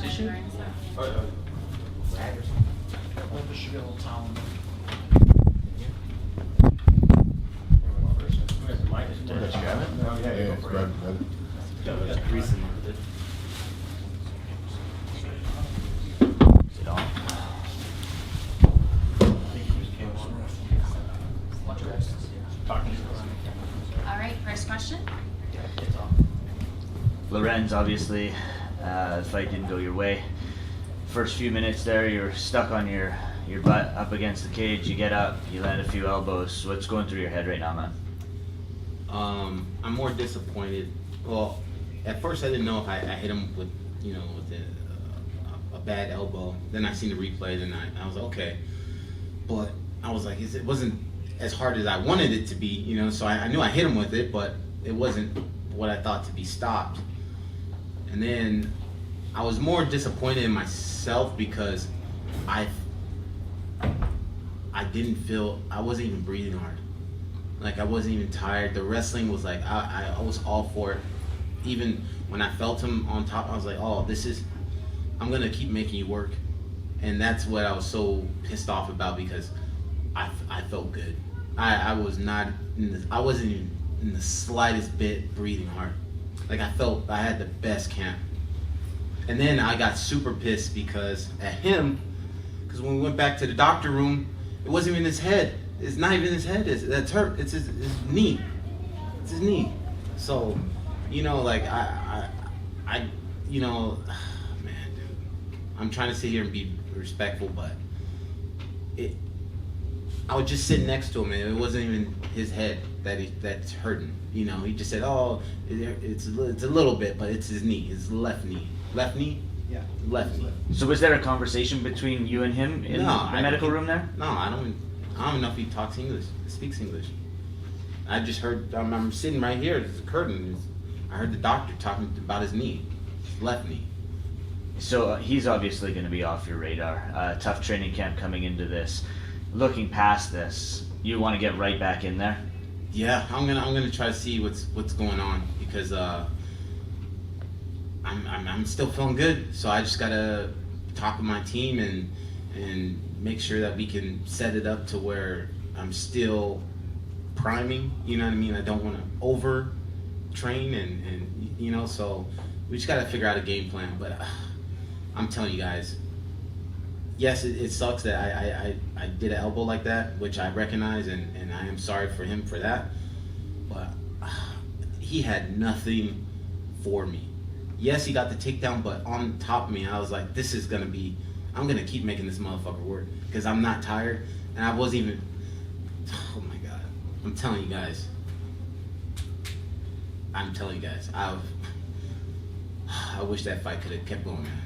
Tissue? Rag or something? Oh, there should be a little towel. Yeah, grab it. Sit on. All right, first question. Lorenz, obviously, the fight didn't go your way. First few minutes there, you're stuck on your butt up against the cage. You get up, you land a few elbows. What's going through your head right now, man? I'm more disappointed. Well, at first I didn't know if I hit him with, with a bad elbow. Then I seen the replay, then I was like, okay. But I was like, it wasn't as hard as I wanted it to be, so I knew I hit him with it, but it wasn't what I thought to be stopped. And then I was more disappointed in myself because I wasn't even breathing hard. Like, I wasn't even tired. The wrestling was like, I was all for it. Even when I felt him on top, I was like, oh, I'm gonna keep making you work. And that's what I was so pissed off about, because I felt good. I wasn't even in the slightest bit breathing hard. Like, I felt I had the best camp. And then I got super pissed because when we went back to the doctor room, it wasn't even his head. It's not even his head. That's hurt. It's his knee. It's his knee. So, like man, dude. I'm trying to sit here and be respectful, but I was just sitting next to him, and it wasn't even his head that's hurting. He just said, "Oh, it's a little bit, but it's his knee, his left knee." Left knee? Yeah. Left knee. So was there a conversation between you and him in the medical room there? No, I don't even know if he talks English, speaks English. I just heard, I'm sitting right here, there's a curtain. I heard the doctor talking about his knee, left knee. So he's obviously going to be off your radar. Tough training camp coming into this. Looking past this, you want to get right back in there? Yeah, I'm gonna try to see what's going on, because I'm still feeling good. So I just gotta talk with my team and make sure that we can set it up to where I'm still priming. You know what I mean? I don't want to over train and so we just gotta figure out a game plan. But I'm telling you guys, yes, it sucks that I did an elbow like that, which I recognize, and I am sorry for him for that. But he had nothing for me. Yes, he got the takedown, but on top of me, I was like, I'm gonna keep making this motherfucker work, because I'm not tired, and I wasn't even, oh my God. I'm telling you guys, I wish that fight could have kept going, man.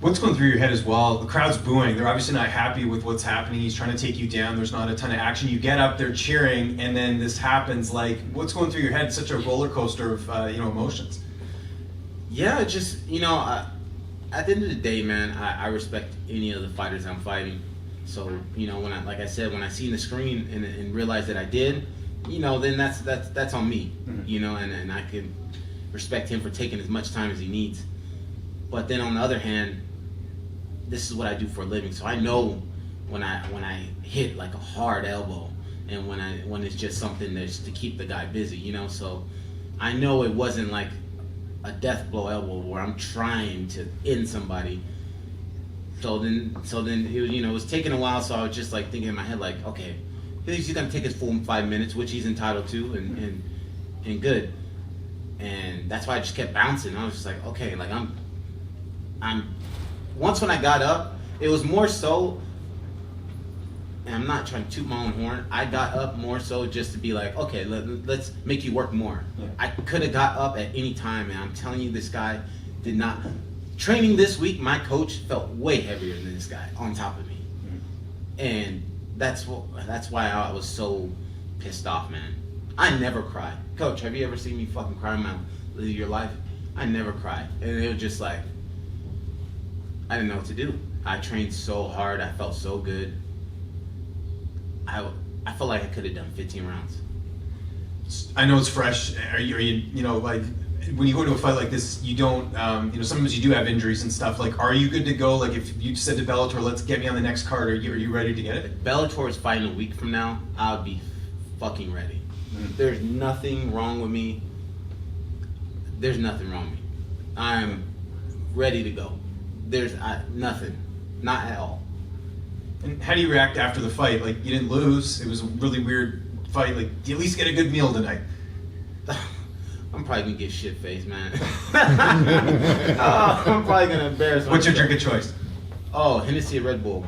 What's going through your head as well? The crowd's booing. They're obviously not happy with what's happening. He's trying to take you down. There's not a ton of action. You get up, they're cheering, and then this happens. Like, what's going through your head? It's such a roller coaster of emotions. Yeah, just at the end of the day, man, I respect any of the fighters I'm fighting. So when I seen the screen and realized that I did, then that's on me. Mm-hmm. And I can respect him for taking as much time as he needs. But then on the other hand, this is what I do for a living, so I know when I hit like a hard elbow, and when it's just something that's to keep the guy busy, So I know it wasn't like a death blow elbow where I'm trying to end somebody. So then it was taking a while, so I was just like thinking in my head, like, okay, he's gonna take his full 5 minutes, which he's entitled to, and good. And that's why I just kept bouncing. I was just like, okay, like I'm once when I got up, it was more so, and I'm not trying to toot my own horn, I got up more so just to be like, okay, let's make you work more. Yeah. I could have got up at any time, and I'm telling you, this guy did not. Training this week, my coach felt way heavier than this guy on top of me. Mm-hmm. And that's why I was so pissed off, man. I never cry. Coach, have you ever seen me fucking cry in your life? I never cried. And it was just like, I didn't know what to do. I trained so hard. I felt so good. I felt like I could have done 15 rounds. I know it's fresh. Are you like when you go to a fight like this, you don't, sometimes you do have injuries and stuff. Like, are you good to go? Like, if you said to Bellator, let's get me on the next card, are you ready to get it? If Bellator is fighting a week from now, I'll be fucking ready. There's nothing wrong with me. There's nothing wrong with me. I'm ready to go. There's nothing. Not at all. And how do you react after the fight? Like, you didn't lose. It was a really weird fight. Like, do you at least get a good meal tonight? I'm probably gonna get shit faced, man. I'm probably gonna embarrass myself. What's your drink of choice? Oh, Hennessy and Red Bull.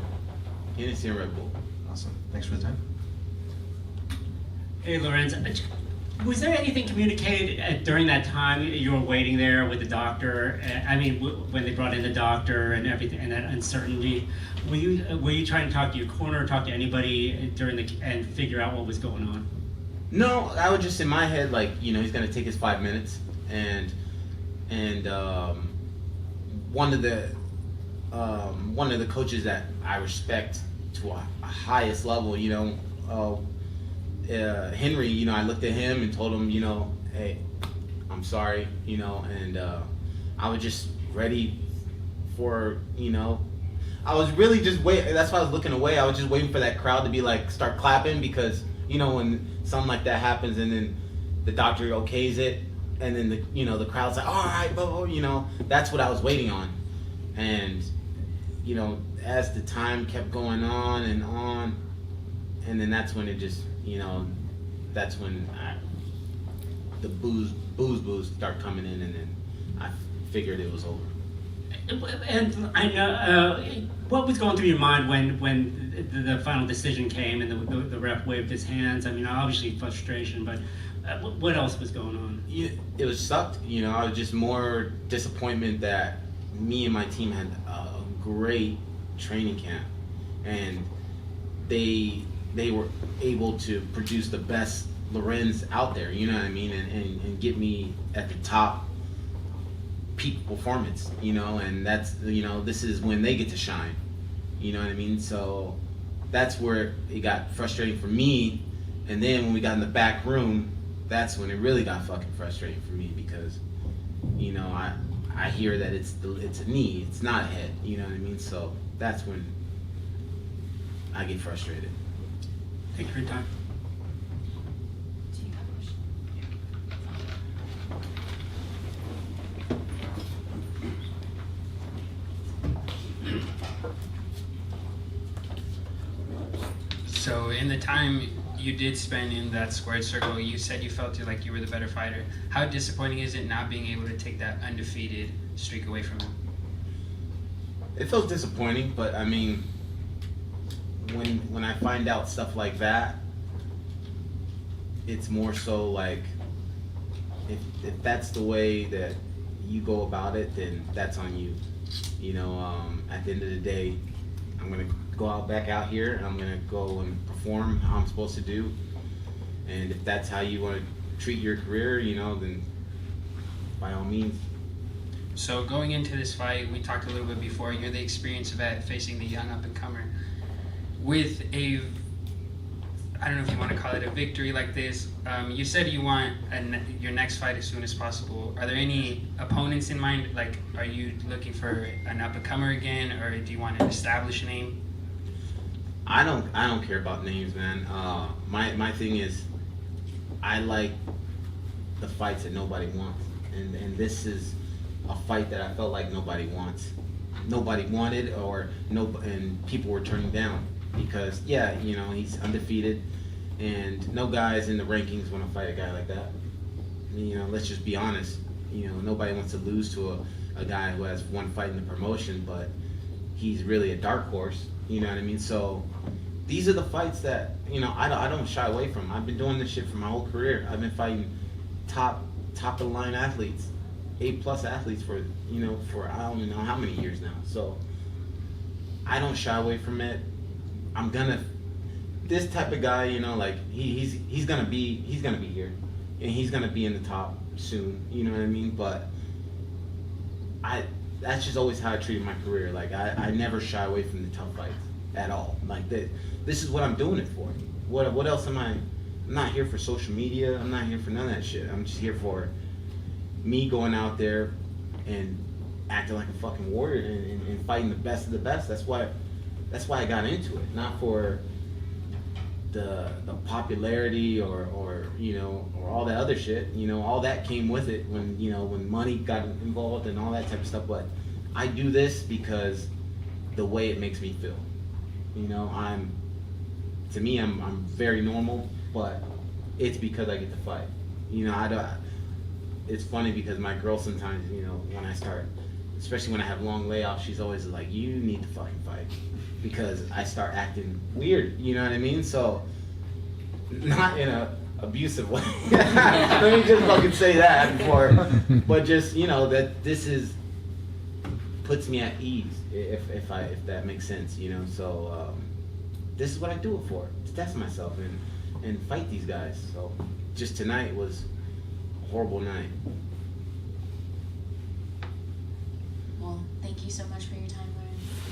Hennessy and Red Bull. Awesome. Thanks for the time. Hey, Lorenz. Was there anything communicated during that time you were waiting there with the doctor? I mean, when they brought in the doctor and everything, and that uncertainty, were you trying to talk to your corner, talk to anybody and figure out what was going on? No, I was just in my head like, he's gonna take his 5 minutes, and one of the coaches that I respect to a highest level, Henry, I looked at him and told him, hey, I'm sorry, and I was just ready for, I was really just waiting. That's why I was looking away. I was just waiting for that crowd to be like, start clapping, because, when something like that happens and then the doctor okays it, and then the crowd's like, all right, that's what I was waiting on. And, as the time kept going on, and then that's when it just, that's when the booze start coming in, and then I figured it was over. And I know, what was going through your mind when the final decision came and the ref waved his hands? I mean, obviously frustration, but what else was going on? It was sucked. I was just more disappointment that me and my team had a great training camp, and they were able to produce the best Lorenz out there, you know what I mean, and get me at the top peak performance, and that's, this is when they get to shine, you know what I mean? So that's where it got frustrating for me. And then when we got in the back room, that's when it really got fucking frustrating for me, because, I hear that it's a knee, it's not a head, you know what I mean? So that's when I get frustrated. Take your time. Do you have a question? So in the time you did spend in that squared circle, you said you felt like you were the better fighter. How disappointing is it not being able to take that undefeated streak away from him? It feels disappointing, but I mean, when I find out stuff like that, it's more so like, if that's the way that you go about it, then that's on you. At the end of the day, I'm gonna go back out here, and I'm gonna go and perform how I'm supposed to do. And if that's how you want to treat your career, then by all means. So going into this fight, we talked a little bit before, you're the experienced vet facing the young up-and-comer. With I don't know if you want to call it a victory like this, you said you want your next fight as soon as possible. Are there any opponents in mind? Like, are you looking for an up-and-comer again, or do you want an established name? I don't care about names, man. My thing is, I like the fights that nobody wants, and this is a fight that I felt like nobody wants. Nobody wanted, and people were turning down, because he's undefeated, and no guys in the rankings want to fight a guy like that. Let's just be honest. Nobody wants to lose to a guy who has one fight in the promotion, but he's really a dark horse. You know what I mean? So these are the fights that I don't shy away from. I've been doing this shit for my whole career. I've been fighting top of the line athletes, A+ athletes for I don't even know how many years now. So I don't shy away from it. This type of guy, he's gonna be here, and he's gonna be in the top soon. You know what I mean? But that's just always how I treated my career. Like, I never shy away from the tough fights at all. Like, this is what I'm doing it for. What else am I? I'm not here for social media. I'm not here for none of that shit. I'm just here for me going out there and acting like a fucking warrior and fighting the best of the best. That's why I got into it, not for the popularity or you know, or all that other shit. You know, all that came with it when, you know, when money got involved and all that type of stuff. But I do this because the way it makes me feel. You know, I'm very normal, but it's because I get to fight. You know, it's funny because my girl sometimes, you know, when I start, especially when I have long layoffs, she's always like, you need to fucking fight, because I start acting weird, you know what I mean? So, not in a abusive way. Let me just fucking say that before, but just, you know, that puts me at ease, if that makes sense, you know? So, this is what I do it for, to test myself and fight these guys. So, just tonight was a horrible night. Well, thank you so much for your time, Lorenz.